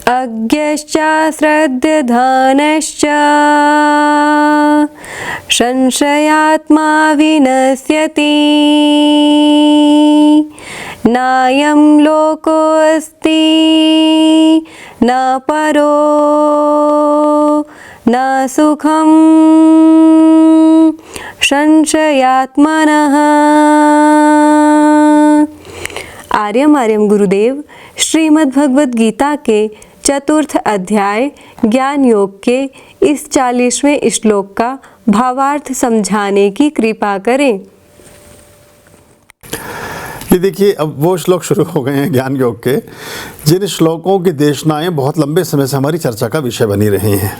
अज्ञश्च श्रद्धधानश्च संशयात्मा विनश्यति नायं लोकोऽस्ति न परो न सुखं संशयात्मनः। आर्यम आर्यम गुरुदेव श्रीमद् भगवद गीता के चतुर्थ अध्याय ज्ञान योग के इस 40वें श्लोक का भावार्थ समझाने की कृपा करें। ये देखिए, अब वो श्लोक शुरू हो गए हैं ज्ञान योग के, जिन श्लोकों की देशनाएं बहुत लंबे समय से हमारी चर्चा का विषय बनी रही हैं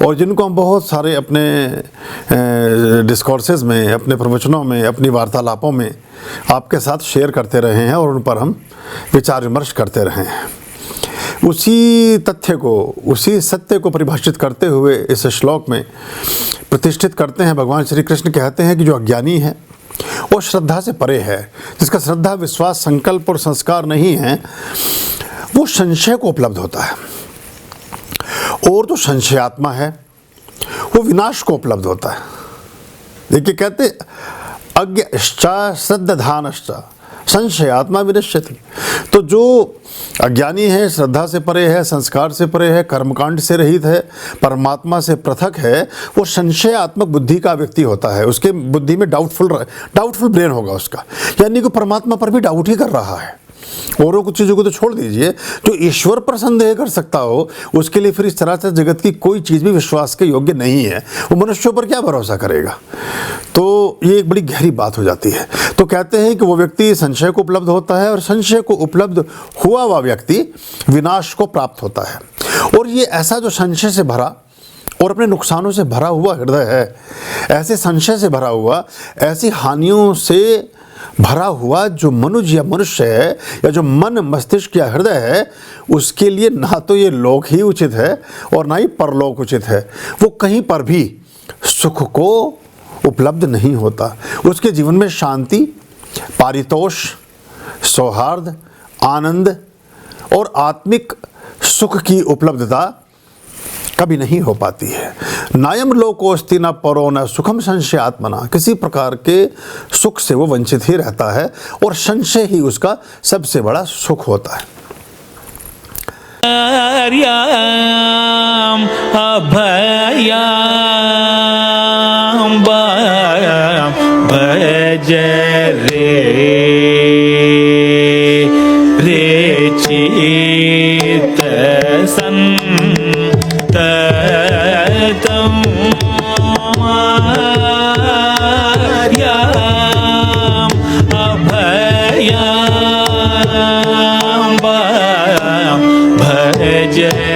और जिनको हम बहुत सारे अपने डिस्कोर्सेज में, अपने प्रवचनों में, अपनी वार्तालापों में आपके साथ शेयर करते रहे हैं और उन पर हम विचार विमर्श करते रहे हैं। उसी तथ्य को, उसी सत्य को परिभाषित करते हुए इस श्लोक में प्रतिष्ठित करते हैं। भगवान श्री कृष्ण कहते हैं कि जो अज्ञानी है वो श्रद्धा से परे है, जिसका श्रद्धा, विश्वास, संकल्प और संस्कार नहीं है, वो संशय को उपलब्ध होता है। और जो संशयात्मा है वो विनाश को उपलब्ध होता है। देखिए, कहते अज्ञश्च श्रद्धानश्च संशयात्मा विनश्यति। तो जो अज्ञानी है, श्रद्धा से परे है, संस्कार से परे है, कर्मकांड से रहित है, परमात्मा से पृथक है, वो संशयात्मक बुद्धि का व्यक्ति होता है। उसके बुद्धि में डाउटफुल ब्रेन होगा उसका, यानी कि परमात्मा पर भी डाउट ही कर रहा है। और कुछ चीज़ों को तो छोड़ दीजिए, जो ईश्वर पर संदेह कर सकता हो उसके लिए फिर इस चराचर जगत की कोई चीज़ भी विश्वास के योग्य नहीं है। वो मनुष्यों पर क्या भरोसा करेगा? तो ये एक बड़ी गहरी बात हो जाती है। तो कहते हैं कि वो व्यक्ति संशय को उपलब्ध होता है और संशय को उपलब्ध हुआ हुआ व्यक्ति विनाश को प्राप्त होता है। और ये ऐसा जो संशय से भरा और अपने नुकसानों से भरा हुआ हृदय है, ऐसे संशय से भरा हुआ, ऐसी हानियों से भरा हुआ जो मनुष्य है या जो मन, मस्तिष्क या हृदय है, उसके लिए ना तो ये लोक ही उचित है और ना ही परलोक उचित है। वो कहीं पर भी सुख को उपलब्ध नहीं होता। उसके जीवन में शांति, पारितोष, सौहार्द, आनंद और आत्मिक सुख की उपलब्धता कभी नहीं हो पाती है। नायम लोकोस्ति न परो न सुखम संशयात्मना। किसी प्रकार के सुख से वो वंचित ही रहता है और संशय ही उसका सबसे बड़ा सुख होता है। जय